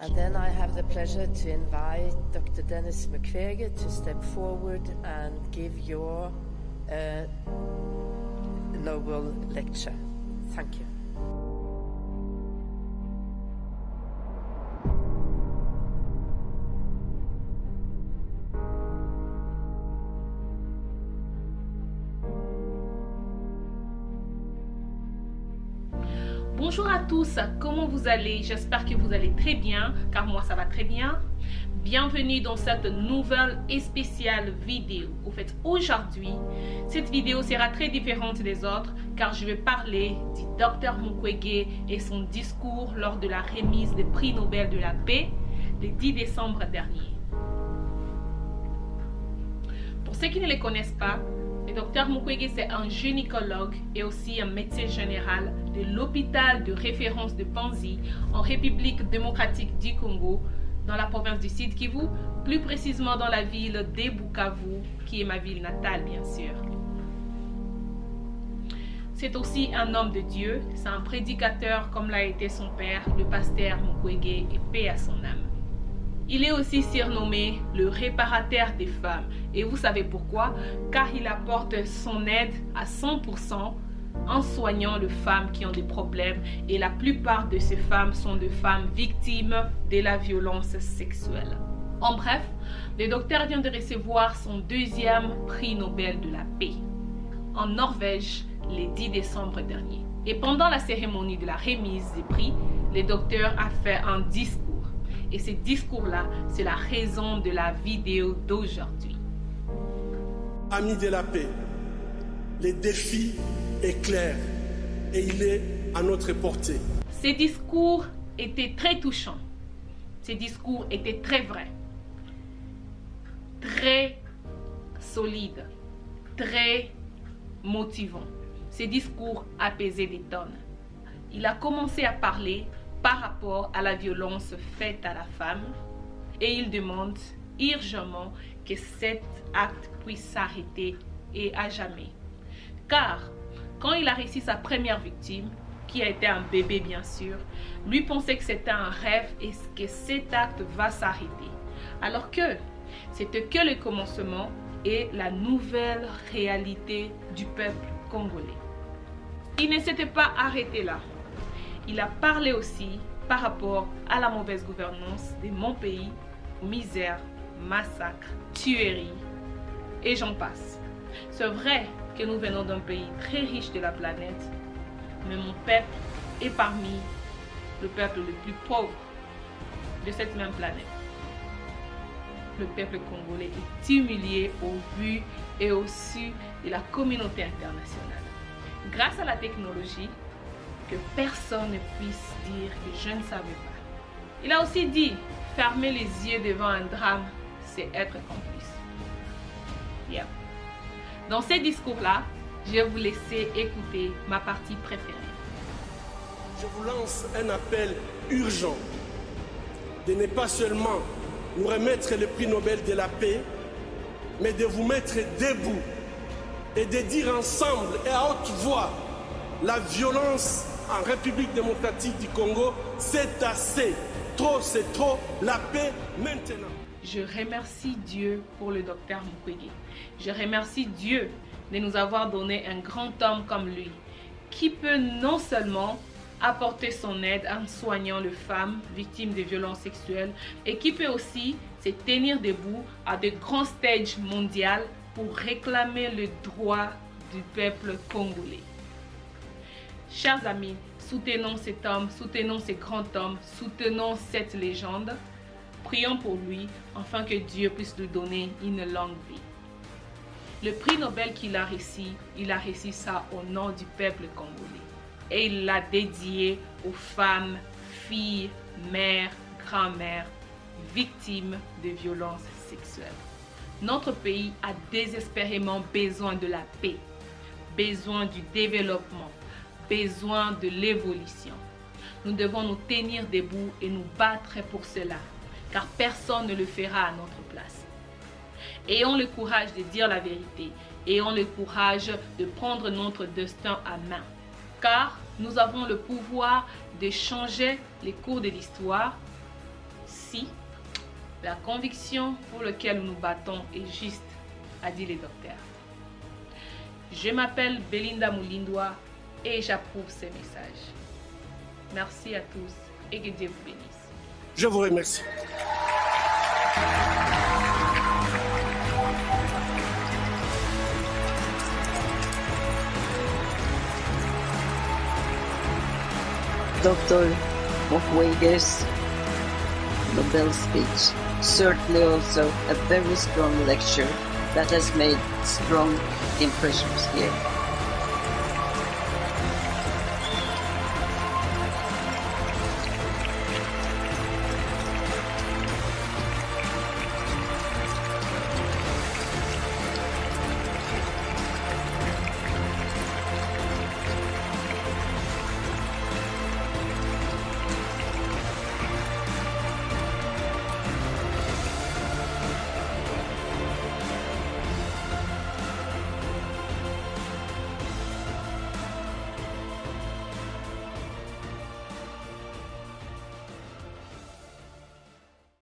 And then I have the pleasure to invite Dr. Dennis Mukwege to step forward and give your Nobel lecture. Thank you. Bonjour à tous, comment vous allez? J'espère que vous allez très bien, car moi ça va très bien. Bienvenue dans cette nouvelle et spéciale vidéo. Au fait, aujourd'hui, cette vidéo sera très différente des autres, car je vais parler du Dr Mukwege et son discours lors de la remise des prix Nobel de la paix le 10 décembre dernier. Pour ceux qui ne le connaissent pas, le Dr Mukwege, c'est un gynécologue et aussi un médecin général de l'hôpital de référence de Panzi en République démocratique du Congo, dans la province du Sud Kivu, plus précisément dans la ville de Bukavu, qui est ma ville natale bien sûr. C'est aussi un homme de Dieu, c'est un prédicateur comme l'a été son père, le pasteur Mukwege, et paix à son âme. Il est aussi surnommé le réparateur des femmes. Et vous savez pourquoi? Car il apporte son aide à 100% en soignant les femmes qui ont des problèmes. Et la plupart de ces femmes sont des femmes victimes de la violence sexuelle. En bref, le docteur vient de recevoir son deuxième prix Nobel de la paix en Norvège le 10 décembre dernier. Et pendant la cérémonie de la remise des prix, le docteur a fait un discours. Et ce discours-là, c'est la raison de la vidéo d'aujourd'hui. Amis de la paix, le défi est clair et il est à notre portée. Ce discours était très touchant. Ce discours était très vrai, très solide, très motivant. Ce discours apaisait des tonnes. Il a commencé à parler par rapport à la violence faite à la femme et il demande urgemment que cet acte puisse s'arrêter et à jamais. Car quand il a reçu sa première victime, qui a été un bébé bien sûr, lui pensait que c'était un rêve et que cet acte va s'arrêter. Alors que c'était que le commencement et la nouvelle réalité du peuple congolais. Il ne s'était pas arrêté là. Il a parlé aussi par rapport à la mauvaise gouvernance de mon pays, misère, massacre, tuerie, et j'en passe. C'est vrai que nous venons d'un pays très riche de la planète, mais mon peuple est parmi le peuple le plus pauvre de cette même planète. Le peuple congolais est humilié au vu et au su de la communauté internationale. Grâce à la technologie, que personne ne puisse dire que je ne savais pas. Il a aussi dit, fermer les yeux devant un drame, c'est être complice. Yep. Dans ces discours-là, je vais vous laisser écouter ma partie préférée. Je vous lance un appel urgent de ne pas seulement nous remettre le prix Nobel de la paix, mais de vous mettre debout et de dire ensemble et à haute voix, la violence en République démocratique du Congo, c'est assez. Trop, c'est trop. La paix maintenant. Je remercie Dieu pour le docteur Mukwege. Je remercie Dieu de nous avoir donné un grand homme comme lui, qui peut non seulement apporter son aide en soignant les femmes victimes de violences sexuelles, et qui peut aussi se tenir debout à de grands stages mondiaux pour réclamer le droit du peuple congolais. Chers amis, soutenons cet homme, soutenons ce grand homme, soutenons cette légende. Prions pour lui, afin que Dieu puisse lui donner une longue vie. Le prix Nobel qu'il a reçu ça au nom du peuple congolais. Et il l'a dédié aux femmes, filles, mères, grand-mères, victimes de violences sexuelles. Notre pays a désespérément besoin de la paix, besoin du développement, besoin de l'évolution. Nous devons nous tenir debout et nous battre pour cela, car personne ne le fera à notre place. Ayons le courage de dire la vérité, ayons le courage de prendre notre destin à main, car nous avons le pouvoir de changer les cours de l'histoire si la conviction pour laquelle nous nous battons est juste, a dit le docteur. Je m'appelle Belinda Mulindwa et j'approuve ces messages. Merci à tous et que Dieu vous bénisse. Je vous remercie. Dr. Mukwege's Nobel speech, certainly also a very strong lecture that has made strong impressions here.